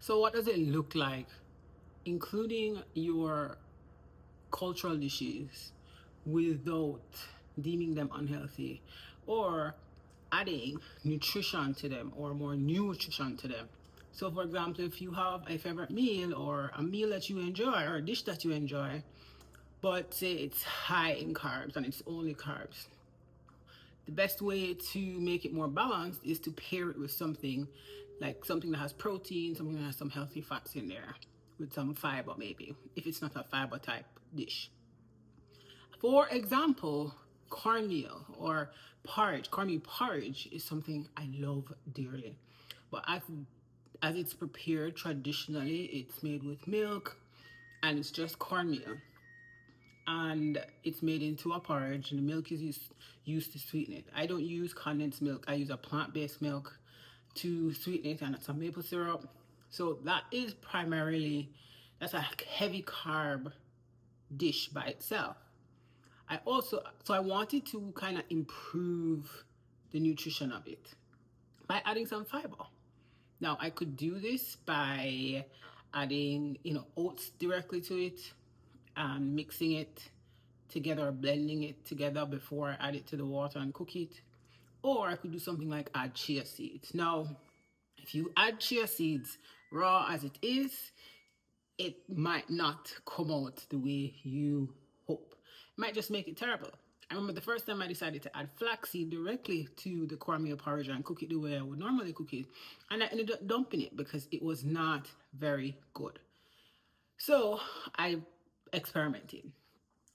So what does it look like, including your cultural dishes without deeming them unhealthy or adding nutrition to them or more nutrition to them? So for example, if you have a favorite meal or a meal that you enjoy or a dish that you enjoy, but say it's high in carbs and it's only carbs, the best way to make it more balanced is to pair it with something like something that has protein, something that has some healthy fats in there, with some fiber maybe, if it's not a fiber type dish. For example, cornmeal or porridge. Cornmeal porridge is something I love dearly. But as it's prepared traditionally, it's made with milk and it's just cornmeal, and it's made into a porridge and the milk is used to sweeten it. I don't use condensed milk. I use a plant-based milk to sweeten it and some maple syrup. So that is primarily, that's a heavy carb dish by itself. I wanted to kind of improve the nutrition of it by adding some fiber. Now I could do this by adding, oats directly to it and mixing it together, blending it together before I add it to the water and cook it. Or I could do something like add chia seeds. Now, if you add chia seeds raw as it is, it might not come out the way you hope. It might just make it terrible. I remember the first time I decided to add flaxseed directly to the cornmeal porridge and cook it the way I would normally cook it, and I ended up dumping it because it was not very good. So I experimented.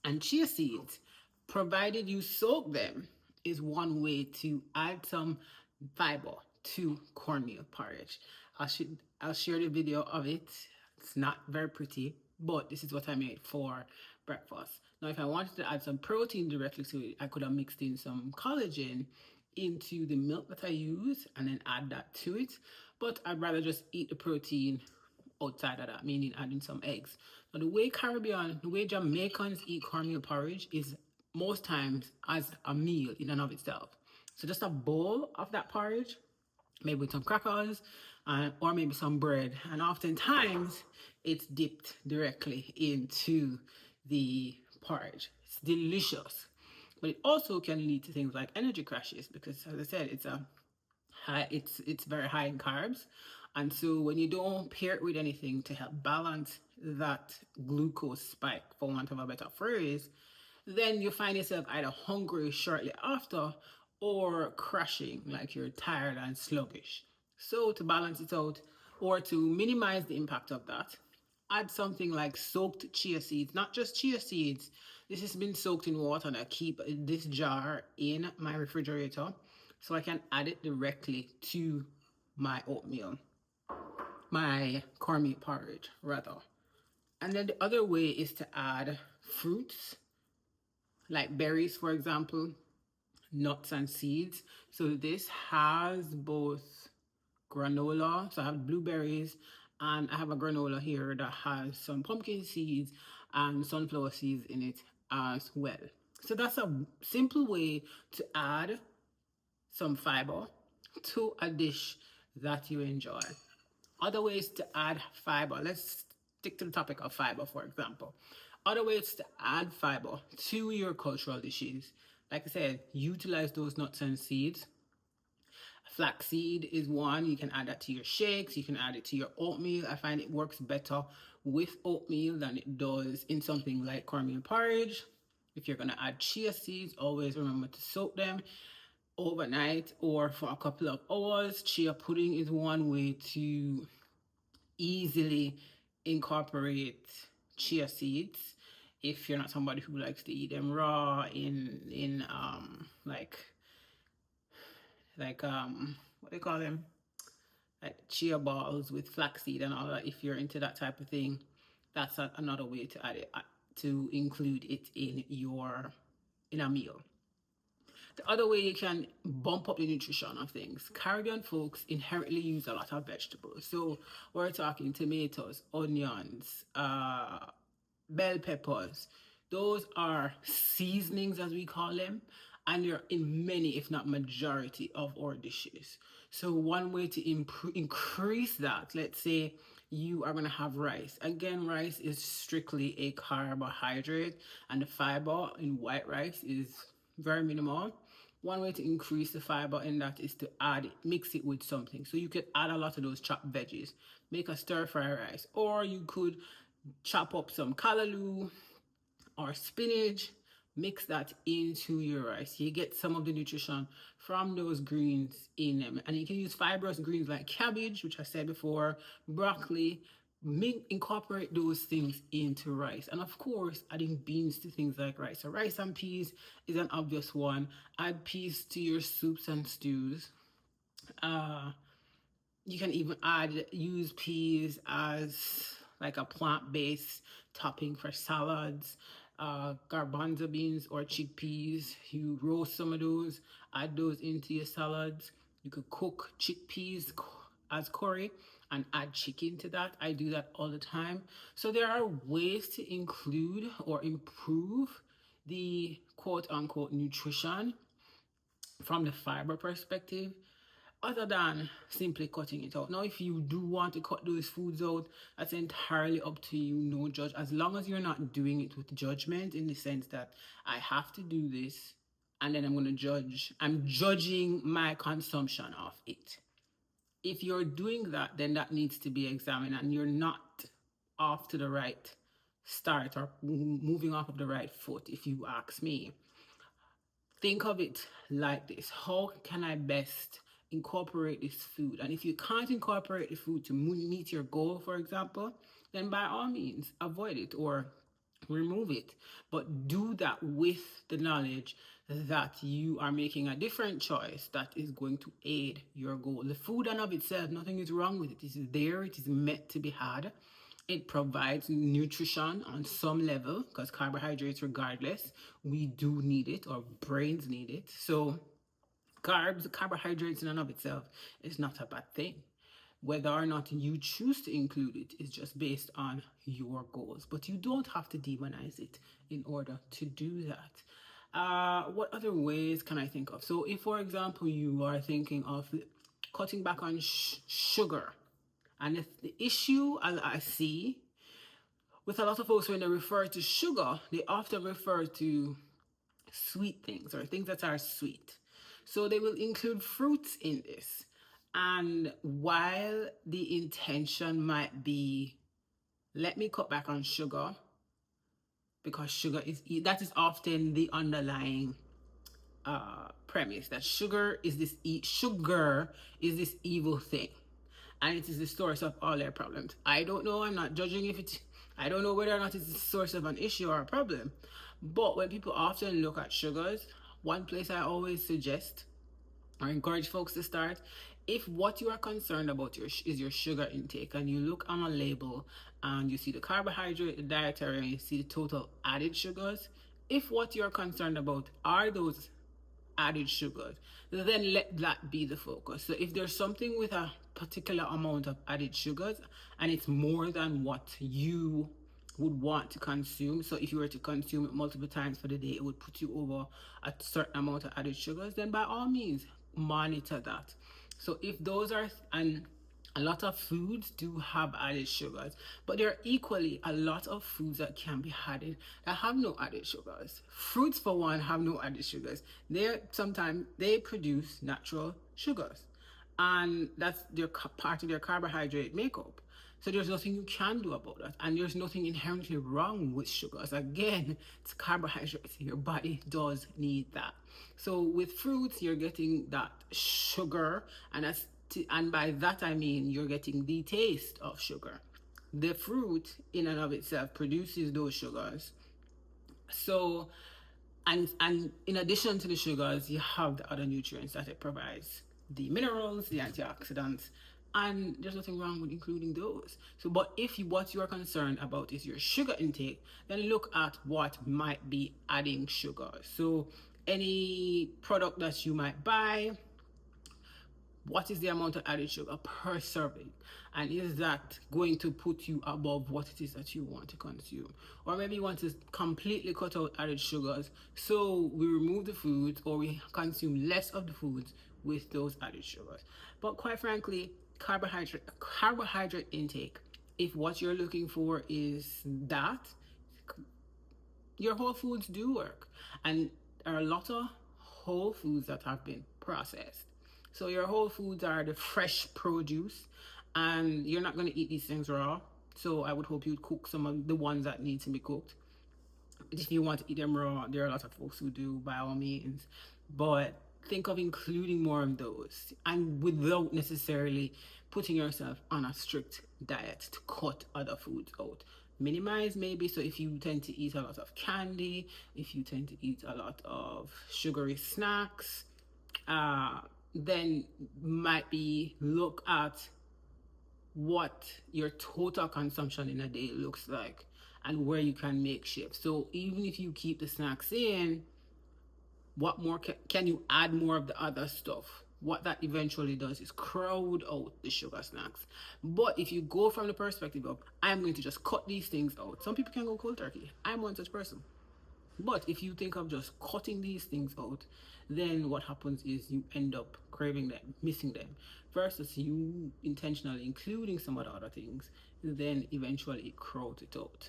And chia seeds, provided you soak them, is one way to add some fiber to cornmeal porridge. I'll share the video of it. It's not very pretty, but this is what I made for breakfast. Now, if I wanted to add some protein directly to it, I could have mixed in some collagen into the milk that I use and then add that to it. But I'd rather just eat the protein outside of that, meaning adding some eggs. Now, the way Jamaicans eat cornmeal porridge is most times as a meal in and of itself. So just a bowl of that porridge, maybe with some crackers or maybe some bread. And oftentimes it's dipped directly into the porridge. It's delicious. But it also can lead to things like energy crashes because, as I said, it's very high in carbs, and so when you don't pair it with anything to help balance that glucose spike, for want of a better phrase, then you find yourself either hungry shortly after or crashing like you're tired and sluggish. So to balance it out or to minimize the impact of that, add something like soaked chia seeds, not just chia seeds. This has been soaked in water and I keep this jar in my refrigerator so I can add it directly to my oatmeal, my cornmeal porridge rather. And then the other way is to add fruits like berries, for example, nuts and seeds. So this has both granola. So I have blueberries and I have a granola here that has some pumpkin seeds and sunflower seeds in it as well. So that's a simple way to add some fiber to a dish that you enjoy. Other ways to add fiber. Let's stick to the topic of fiber, for example. Other ways to add fiber to your cultural dishes. Like I said, utilize those nuts and seeds. Flaxseed is one. You can add that to your shakes. You can add it to your oatmeal. I find it works better with oatmeal than it does in something like cornmeal porridge. If you're going to add chia seeds, always remember to soak them overnight or for a couple of hours. Chia pudding is one way to easily incorporate chia seeds if you're not somebody who likes to eat them raw in what do you call them, like chia balls with flaxseed and all that. If you're into that type of thing, that's another way to add it, to include it in a meal. The other way you can bump up the nutrition of things. Caribbean folks inherently use a lot of vegetables. So we're talking tomatoes, onions, bell peppers. Those are seasonings, as we call them, and they're in many, if not majority, of our dishes. So one way to increase that, let's say you are going to have rice. Again, rice is strictly a carbohydrate, and the fiber in white rice is very minimal. One way to increase the fiber in that is to add it, mix it with something. So you could add a lot of those chopped veggies, make a stir fry rice, or you could chop up some callaloo or spinach, mix that into your rice. You get some of the nutrition from those greens in them. And you can use fibrous greens like cabbage, which I said before, broccoli. Incorporate those things into rice. And of course, adding beans to things like rice. So rice and peas is an obvious one. Add peas to your soups and stews. You can even use peas as like a plant-based topping for salads. Garbanzo beans or chickpeas, you roast some of those, add those into your salads. You could cook chickpeas as curry and add chicken to that. I do that all the time. So there are ways to include or improve the quote-unquote nutrition from the fiber perspective, other than simply cutting it out. Now, if you do want to cut those foods out, that's entirely up to you, no judge, as long as you're not doing it with judgment, in the sense that I have to do this and then I'm going to judge. I'm judging my consumption of it. If you're doing that, then that needs to be examined, and you're not off to the right start or moving off of the right foot, if you ask me. Think of it like this: how can I best incorporate this food? And if you can't incorporate the food to meet your goal, for example, then by all means avoid it or remove it. But do that with the knowledge that you are making a different choice that is going to aid your goal. The food and of itself, nothing is wrong with it. It is there, it is meant to be had. It provides nutrition on some level, because carbohydrates, regardless, we do need it, or brains need it. So carbohydrates in and of itself is not a bad thing. Whether or not you choose to include it is just based on your goals. But you don't have to demonize it in order to do that. What other ways can I think of? So if, for example, you are thinking of cutting back on sugar, and if the issue I see with a lot of folks, when they refer to sugar, they often refer to sweet things or things that are sweet. So they will include fruits in this. And while the intention might be, let me cut back on sugar, because sugar is, that is often the underlying premise, that sugar is this evil thing, and it is the source of all their problems. I don't know, I'm not judging I don't know whether or not it's the source of an issue or a problem. But when people often look at sugars, one place I always suggest or encourage folks to start, if what you are concerned about is your sugar intake, and you look on a label and you see the carbohydrate, the dietary, and you see the total added sugars, if what you're concerned about are those added sugars, then let that be the focus. So if there's something with a particular amount of added sugars and it's more than what you would want to consume, so if you were to consume it multiple times for the day, it would put you over a certain amount of added sugars, then by all means monitor that. So if those are, and a lot of foods do have added sugars, but there are equally a lot of foods that can be added that have no added sugars. Fruits, for one, have no added sugars. Sometimes they produce natural sugars, and that's part of their carbohydrate makeup. So there's nothing you can do about that, and there's nothing inherently wrong with sugars. Again, it's carbohydrates. Your body does need that. So with fruits, you're getting that sugar, and by that I mean you're getting the taste of sugar. The fruit in and of itself produces those sugars. So, and in addition to the sugars, you have the other nutrients that it provides, the minerals, the antioxidants, and there's nothing wrong with including those. So, but if what you are concerned about is your sugar intake, then look at what might be adding sugar. So any product that you might buy, what is the amount of added sugar per serving? And is that going to put you above what it is that you want to consume? Or maybe you want to completely cut out added sugars, so we remove the foods, or we consume less of the foods with those added sugars. But quite frankly, carbohydrate intake, if what you're looking for is that, your whole foods do work. And there are a lot of whole foods that have been processed. So your whole foods are the fresh produce, and you're not going to eat these things raw. So I would hope you'd cook some of the ones that need to be cooked. If you want to eat them raw, there are a lot of folks who do, by all means. But think of including more of those, and without necessarily putting yourself on a strict diet to cut other foods out. Minimize maybe. So if you tend to eat a lot of candy, if you tend to eat a lot of sugary snacks, then might be look at what your total consumption in a day looks like and where you can make shifts. So even if you keep the snacks in, what more can you add more of the other stuff? What that eventually does is crowd out the sugar snacks. But if you go from the perspective of, I'm going to just cut these things out, some people can go cold turkey. I'm one such person. But if you think of just cutting these things out, then what happens is you end up craving them, missing them, versus you intentionally including some of the other things, then eventually it crowds it out.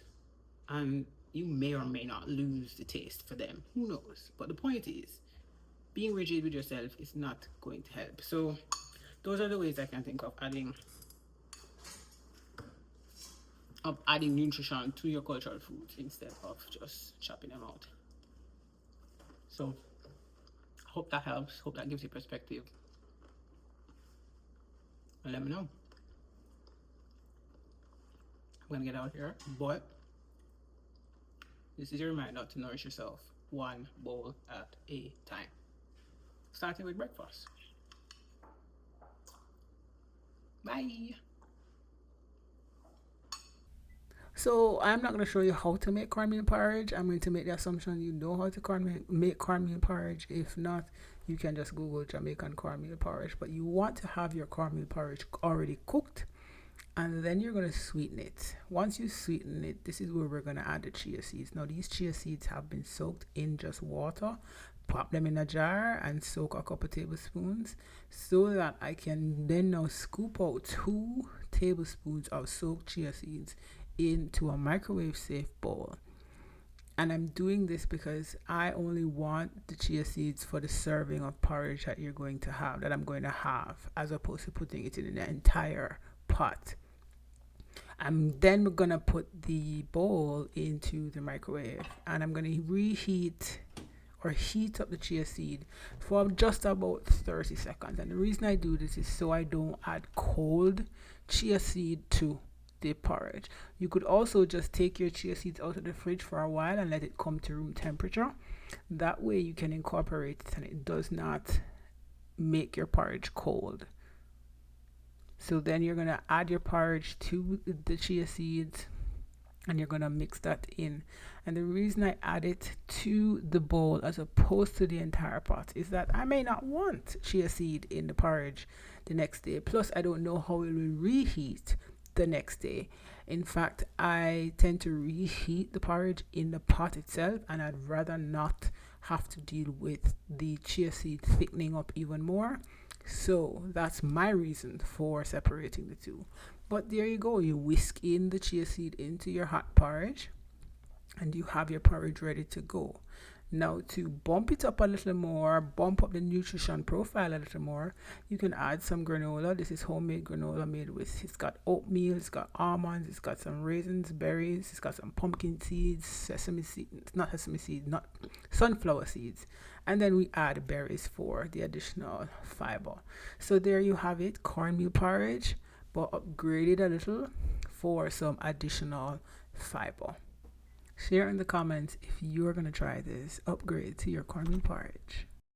And you may or may not lose the taste for them. Who knows? But the point is, being rigid with yourself is not going to help. So those are the ways I can think of adding nutrition to your cultural foods instead of just chopping them out. So hope that helps. Hope that gives you perspective. And let me know. I'm gonna get out here, but this is your reminder to nourish yourself one bowl at a time, starting with breakfast. Bye. So I'm not going to show you how to make cornmeal porridge. I'm going to make the assumption you know how to make cornmeal porridge. If not, you can just Google Jamaican cornmeal porridge. But you want to have your cornmeal porridge already cooked, and then you're going to sweeten it. Once you sweeten it, this is where we're going to add the chia seeds. Now these chia seeds have been soaked in just water. Pop them in a jar and soak a couple tablespoons, so that I can then now scoop out 2 tablespoons of soaked chia seeds into a microwave safe bowl. And I'm doing this because I only want the chia seeds for the serving of porridge that I'm going to have, as opposed to putting it in an entire pot. I'm then gonna put the bowl into the microwave, and I'm gonna heat up the chia seed for just about 30 seconds. And the reason I do this is so I don't add cold chia seed to the porridge. You could also just take your chia seeds out of the fridge for a while and let it come to room temperature. That way you can incorporate it and it does not make your porridge cold. So then you're going to add your porridge to the chia seeds and you're going to mix that in. And the reason I add it to the bowl as opposed to the entire pot is that I may not want chia seed in the porridge the next day. Plus, I don't know how it will reheat the next day. In fact, I tend to reheat the porridge in the pot itself, and I'd rather not have to deal with the chia seed thickening up even more. So that's my reason for separating the two. But there you go, you whisk in the chia seed into your hot porridge and you have your porridge ready to go. Now, to bump it up a little more, bump up the nutrition profile a little more, you can add some granola. This is homemade granola it's got oatmeal, it's got almonds, it's got some raisins, berries, it's got some pumpkin seeds, sunflower seeds. And then we add berries for the additional fiber. So there you have it, cornmeal porridge, but upgraded a little for some additional fiber. Share in the comments if you're going to try this upgrade to your cornmeal porridge.